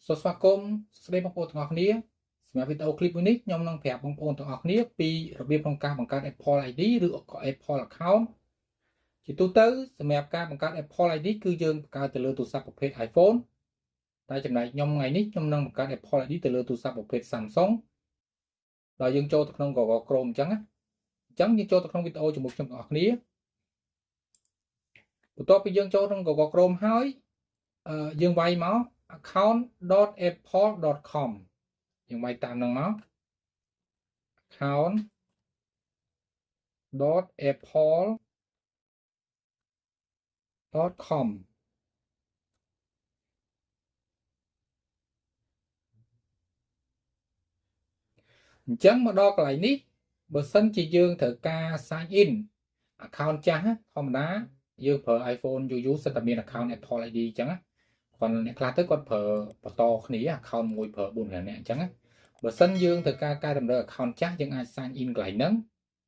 សូមស្វាគមន៍ស្ដីបងប្អូនទាំងអស់គ្នាសម្រាប់វីដេអូឃ្លីបមួយនេះខ្ញុំនឹងប្រាប់បងប្អូនទាំងអស់គ្នាពីរបៀបក្នុងការបង្កើត Apple ID ឬក៏ Apple Account ជាទូទៅសម្រាប់ការបង្កើត Apple ID គឺយើងបង្កើតទៅលើទូរស័ព្ទប្រភេទ iPhone តែចំណែកខ្ញុំថ្ងៃនេះខ្ញុំនឹងបង្កើត Apple ID ទៅលើទូរស័ព្ទប្រភេទ Samsung ដល់យើងចូលទៅក្នុង Google Chrome អញ្ចឹងយើងចូលទៅក្នុងវីដេអូជាមួយខ្ញុំទាំងអស់គ្នាបន្ទាប់ពីយើងចូលក្នុង Google Chrome ហើយយើងវាយមក account.apple.com យើងវាយតាមនឹងមក account.apple.com អញ្ចឹងមកដល់កន្លែងនេះបើសិនជាយើងត្រូវការ sign in account ចាស់ធម្មតាយើងប្រើ iPhone យូរសិតតែមាន account Apple ID អញ្ចឹងគាត់អ្នកខ្លះទៅគាត់ប្រើបន្តគ្នា account មួយប្រើ4នាក់អញ្ចឹងបើសិនយើងត្រូវការកែតម្រូវ account ចាស់យើងអាច sign in កន្លែងហ្នឹង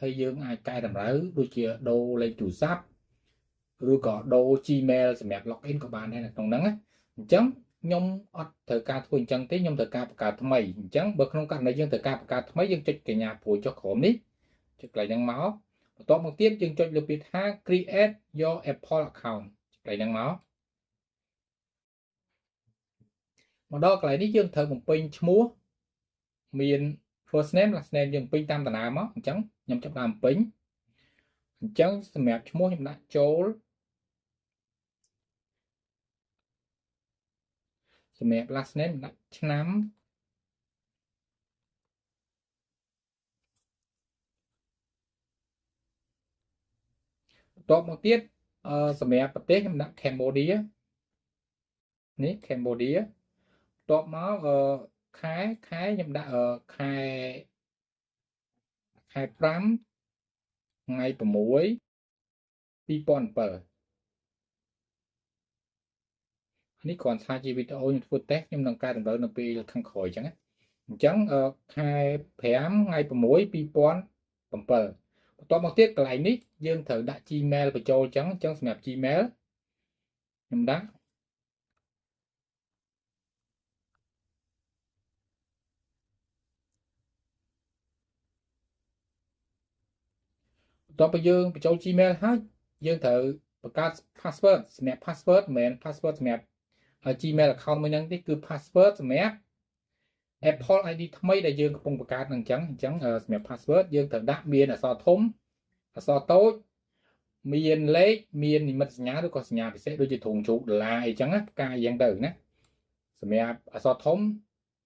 ហើយយើងអាចកែតម្រូវដូចជាដូរលេខទូរស័ព្ទឬក៏ដូរ Gmail សម្រាប់ login ក៏បានដែរនៅក្នុងហ្នឹងអញ្ចឹងខ្ញុំអត់ត្រូវការធ្វើអញ្ចឹងទេខ្ញុំត្រូវការបង្កើតថ្មីអញ្ចឹងបើក្នុងករណីយើងត្រូវការបង្កើតថ្មីយើងចុចកញ្ញាព្រួយចុះក្រោមនេះចុចកន្លែងហ្នឹងមកបន្ទាប់មកទៀតយើងចុចលើពាក្យថា create your Apple account កន្លែងហ្នឹងមកដល់កន្លែងនេះយើងត្រូវបំពេញឈ្មោះមាន first name last name យើងបំពេញតាមដំណើរមកអញ្ចឹងខ្ញុំចាប់តាមបំពេញអញ្ចឹងសម្រាប់ឈ្មោះខ្ញុំដាក់ចូលសម្រាប់ last name ដាក់ឆ្នាំបន្ទាប់មកទៀតសម្រាប់ប្រទេសខ្ញុំដាក់ Cambodia នេះ Cambodia បន្ទាប់មកខែខ្ញុំដាក់ខែ5ថ្ងៃ6 2007នេះគ្រាន់ថាជាវីដេអូខ្ញុំធ្វើតេស្តខ្ញុំនឹងកែតម្រូវនៅពេលខាងក្រោយអញ្ចឹងអញ្ចឹងខែ5ថ្ងៃ6 2007បន្ទាប់មកទៀតកន្លែងនេះយើងត្រូវដាក់ Gmail បញ្ចូលអញ្ចឹងសម្រាប់ Gmail ខ្ញុំដាក់បន្ទាប់ពីយើងបញ្ចូល Gmail ហើយយើងត្រូវបង្កើត password សម្រាប់ password មិនមែន password សម្រាប់ Gmail account មួយហ្នឹងទេគឺ password សម្រាប់ Apple ID ថ្មីដែលយើងកំពុងបង្កើតហ្នឹងអញ្ចឹងសម្រាប់ password យើងត្រូវដាក់មានអក្សរធំអក្សរតូចមានលេខមាននិមិត្តសញ្ញាឬក៏សញ្ញាពិសេសដូចជាទ្រង់ជ្រូកដុល្លារអីចឹងណាផ្កាយយ៉ាងទៅណាសម្រាប់អក្សរធំ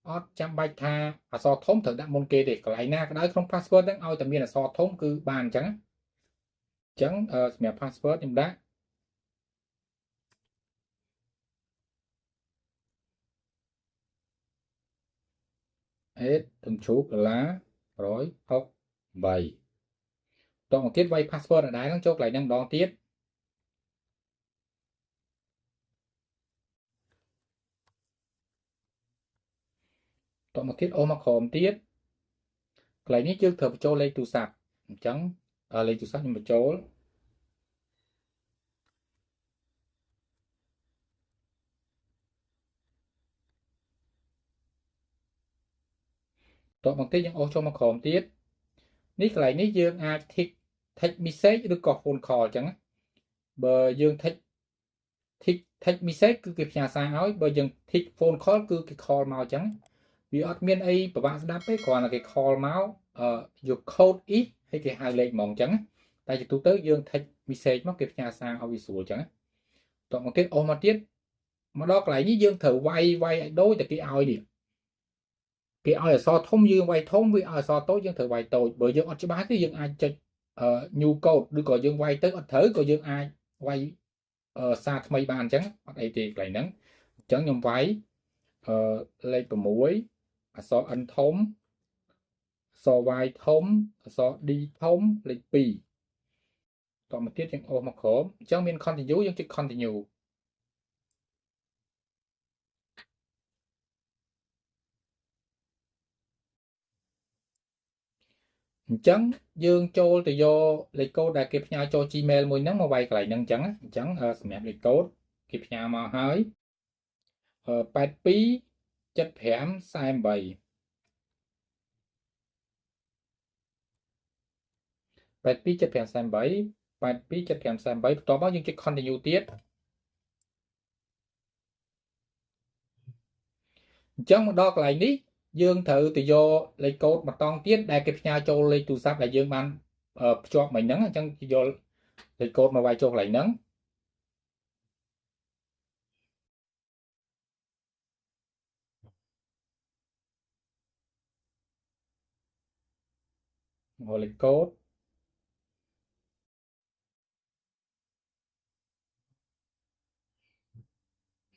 អត់ចាំបាច់ថាអក្សរធំត្រូវដាក់មុនគេទេកន្លែងណាក៏ដោយក្នុង password ហ្នឹងឲ្យតែមានអក្សរធំគឺបានអញ្ចឹងសម្រាប់ password ខ្ញុំដាក់ទ្រង់ជ្រូកដុល្លារ168តមកទៀតវាយ password ដដែលហ្នឹងចូលកន្លែងហ្នឹងម្ដងទៀតតមកទៀតអូមកក្រោមទៀតកន្លែងនេះយើងត្រូវបញ្ចូលលេខទូរស័ព្ទអញ្ចឹងលេខទូរស័ព្ទខ្ញុំបញ្ចូលតមកទៀតយើងអូសចូលមកក្រោមទៀតនេះកន្លែងនេះយើងអាច text message ឬក៏ phone call អញ្ចឹងបើយើង text message គឺគេផ្ញើសារឲ្យបើយើង text phone call គឺគេ call មកអញ្ចឹងវាអត់មានអីពិបាកស្ដាប់ទេគ្រាន់តែគេ call មកយក code ហើយគេហៅលេខហ្មងអញ្ចឹងតែជាទូទៅយើង text message មកគេផ្ញើសារឲ្យវាស្រួលអញ្ចឹងតមកទៀតអូសមកទៀតមកដល់កន្លែងនេះយើងត្រូវវាយឲ្យដូចតែគេឲ្យនេះគេឲ្យអក្សរធំយើងវាយធំវាឲ្យអក្សរតូចយើងត្រូវវាយតូចបើយើងអត់ច្បាស់ទេយើងអាចចុចnew code ឬក៏យើងវាយទៅអត់ត្រូវក៏យើងអាចវាយសារថ្មីបានអញ្ចឹងអត់អីទេកន្លែងហ្នឹងអញ្ចឹងខ្ញុំវាយលេខ6អក្សរ n ធំអក្សរ y ធំអក្សរ d ធំលេខ2តមកទៀតយើងអូសមកក្រោមអញ្ចឹងមាន continue យើងចុច continueអញ្ចឹងយើងចូលទៅយកលេខកូដដែលគេផ្ញើចូល Gmail មួយហ្នឹងមកវាយកន្លែងហ្នឹងអញ្ចឹងសម្រាប់លេខកូដគេផ្ញើមកហើយ82 75 42 75 42 75 42បន្ទាប់មកយើងចុច continue ទៀតអញ្ចឹងមកដល់កន្លែងនេះយើងត្រូវទៅយកលេខកូដមកតង់ទៀតដែលគេផ្ញើចូលលេខទូរស័ព្ទដែលយើងបានភ្ជាប់មិញហ្នឹងអញ្ចឹងយកលេខកូដមកវាយចូលកន្លែងហ្នឹងមកលេខកូដ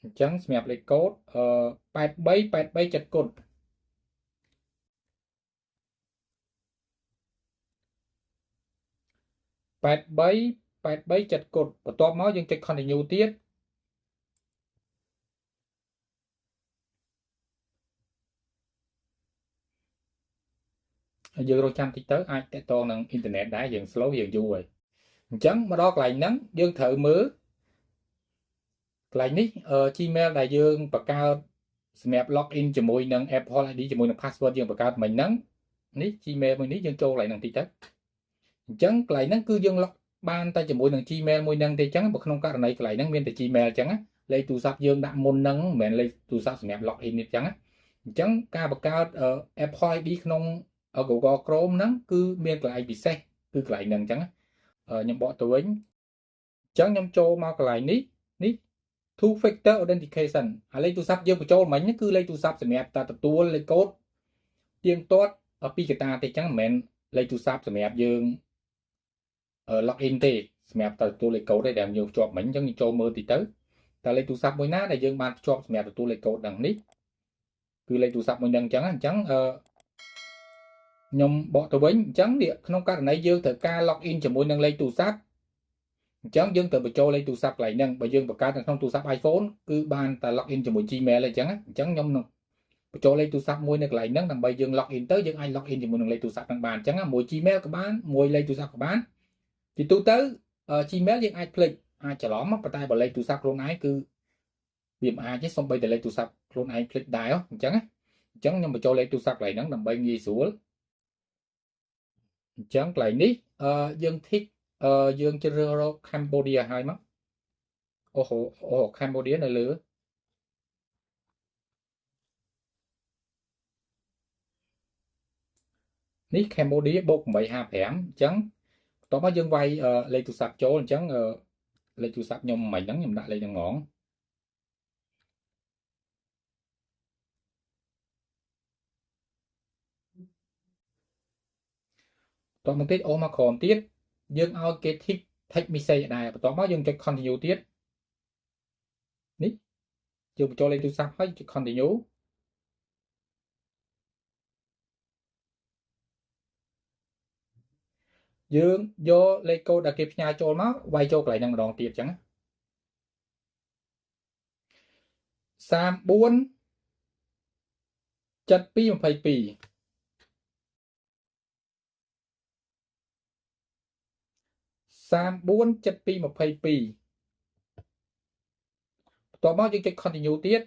អញ្ចឹងសម្រាប់លេខកូដ83 7គុណ83 7គុណបន្ទាប់មកយើងចុច continue ទៀតយើងរកចាំតិចទៅអាចតកតងនឹងអ៊ីនធឺណិតដែរយើង slow យើងយូរហើយអញ្ចឹងមកដល់កន្លែងហ្នឹងយើងត្រូវមើលកន្លែងនេះGmail ដែលយើងបង្កើតសម្រាប់ login ជាមួយនឹង Apple ID ជាមួយនឹង password យើងបង្កើតមិញហ្នឹងនេះ Gmail មួយនេះយើងចូលកន្លែងហ្នឹងតិចទៅអញ្ចឹងកន្លែងហ្នឹងគឺយើង log បានតែជាមួយនឹង Gmail មួយហ្នឹងទេអញ្ចឹងបើក្នុងករណីកន្លែងហ្នឹងមានតែ Gmail អញ្ចឹងលេខទូរស័ព្ទយើងដាក់មុនហ្នឹងមិនមែនលេខទូរស័ព្ទសម្រាប់ login នេះអញ្ចឹងការបង្កើត Apple ID ក្នុង Google Chrome ហ្នឹងគឺមានកន្លែងពិសេសគឺកន្លែងហ្នឹងអញ្ចឹងខ្ញុំបកទៅវិញអញ្ចឹងខ្ញុំចូលមកកន្លែងនេះ two factor authentication ហើយលេខទូរស័ព្ទយើងបញ្ចូលមិញគឺលេខទូរស័ព្ទសម្រាប់តែទទួលលេខកូដទៀងទាត់ពីកតាទេអញ្ចឹងមិនមែនលេខទូរស័ព្ទសម្រាប់យើងlogin ទេសម្រាប់តែទទួលលេខកូដទេដែលយើងភ្ជាប់មិញអញ្ចឹងយើងចូលមើលតិចទៅតើលេខទូរស័ព្ទមួយណាដែលយើងបានភ្ជាប់សម្រាប់ទទួលលេខកូដហ្នឹងនេះគឺលេខទូរស័ព្ទមួយហ្នឹងអញ្ចឹងខ្ញុំបកទៅវិញអញ្ចឹងក្នុងករណីយើងត្រូវការ login ជាមួយនឹងលេខទូរស័ព្ទអញ្ចឹងយើងត្រូវបញ្ចូលលេខទូរស័ព្ទកន្លែងហ្នឹងបើយើងបង្កើតនៅក្នុងទូរស័ព្ទ iPhone គឺបានតែ login ជាមួយ Gmail ទេអញ្ចឹងខ្ញុំនឹងបញ្ចូលលេខទូរស័ព្ទមួយនៅកន្លែងហ្នឹងដើម្បីយើង login ទៅយើងអាច login ជាមួយនឹងលេខទូរស័ព្ទហ្នឹងបានអញ្ចឹងមួយ Gmail ក៏បានមួយលេខទូរស័ព្ទក៏បានជាទូទៅ Gmail យើងអាចភ្លេចអាចច្រឡំប៉ុន្តែបើលេខទូរស័ព្ទខ្លួនឯងគឺវាមិនអាចទេសូម្បីតែលេខទូរស័ព្ទខ្លួនឯងភ្លេចដែរអញ្ចឹងខ្ញុំបញ្ចូលលេខទូរស័ព្ទកន្លែងហ្នឹងដើម្បីងាយស្រួលអញ្ចឹងកន្លែងនេះយើង tick យើងជ្រើសរើស Cambodia ហើយមកអូ Cambodia នៅលើនេះ Cambodia +855អញ្ចឹងបន្ទាប់មកយើងវាយលេខទូរស័ព្ទចូលអញ្ចឹងលេខទូរស័ព្ទខ្ញុំមិនហ្នឹងខ្ញុំដាក់លេខហ្នឹងហ្មងតោះមកទៀតអូមកក្រោមទៀតយើងឲ្យគេ tick text message ដែរបន្ទាប់មកយើងចុច continue ទៀតនេះយើងបញ្ចូលលេខទូរស័ព្ទហើយចុច continueយើងយកលេខកូដដែលគេផ្ញើចូលមកវាយចូលកន្លែងហ្នឹងម្ដងទៀតអញ្ចឹង34 72 22 34 72 22បន្ទាប់មកយើងចុច continue ទៀត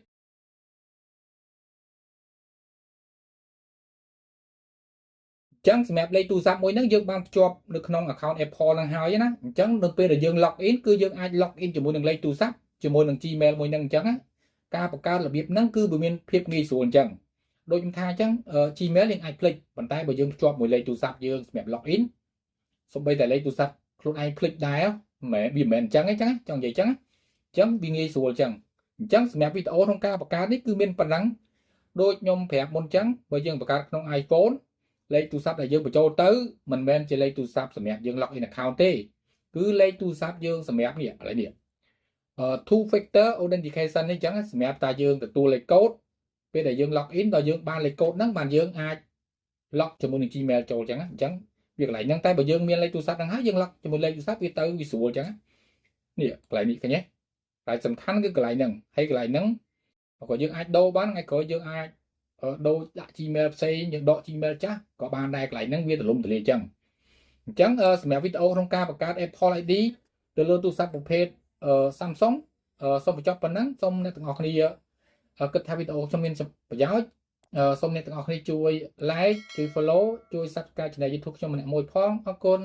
អញ្ចឹងសម្រាប់លេខទូរស័ព្ទមួយហ្នឹងយើងបានភ្ជាប់នៅក្នុង account Apple ហ្នឹងហើយណាអញ្ចឹងនៅពេលដែលយើង log in គឺយើងអាច log in ជាមួយនឹងលេខទូរស័ព្ទជាមួយនឹង Gmail មួយហ្នឹងអញ្ចឹងការបង្កើតរបៀបហ្នឹងគឺវាមានភាពងាយស្រួលអញ្ចឹងដូចខ្ញុំថាអញ្ចឹង Gmail យើងអាចភ្លេចប៉ុន្តែបើយើងភ្ជាប់មួយលេខទូរស័ព្ទយើងសម្រាប់ log in សូម្បីតែលេខទូរស័ព្ទខ្លួនឯងភ្លេចដែរវាមិនមែនអញ្ចឹងទេចង់និយាយអញ្ចឹងវាងាយស្រួលអញ្ចឹងសម្រាប់វីដេអូក្នុងការបង្កើតនេះគឺមានប៉ុណ្ណឹងដូចខ្ញុំប្រាប់មុនអញ្ចឹងបើយើងបង្កើតក្នុង iPhone លេខទូរស័ព្ទដែលយើងបញ្ចូលទៅមិនមែនជាលេខទូរស័ព្ទសម្រាប់យើង login account ទេគឺលេខទូរស័ព្ទយើងសម្រាប់នេះឥឡូវនេះ two factor authentication នេះអញ្ចឹងសម្រាប់តែយើងទទួលលេខកូដពេលដែលយើង login ដល់យើងបានលេខកូដហ្នឹងបានយើងអាច log ជាមួយនឹង Gmail ចូលអញ្ចឹងវាកន្លែងហ្នឹងតែបើយើងមានលេខទូរស័ព្ទហ្នឹងហើយយើង log ជាមួយលេខទូរស័ព្ទវាទៅវាស្រួលអញ្ចឹងនេះកន្លែងនេះឃើញទេតែសំខាន់គឺកន្លែងហ្នឹងហើយកន្លែងហ្នឹងក៏យើងអាចដូរបានថ្ងៃក្រោយយើងអាចដូរដាក់ Gmail ផ្សេងយើងដក Gmail ចាស់ក៏បានដែរកន្លែងហ្នឹងវាទលំទលាយអញ្ចឹងសម្រាប់វីដេអូក្នុងការបង្កើត Apple ID ទៅលើទូរស័ព្ទប្រភេទ Samsung សូមបញ្ចប់ប៉ុណ្ណឹងសូមអ្នកទាំងអស់គ្នា គិតថាវីដេអូខ្ញុំមានប្រយោជន៍សូមអ្នកទាំងអស់គ្នាជួយ like ជួយ follow ជួយ subscribe ឆានែល YouTube ខ្ញុំម្នាក់មួយផងអរគុណ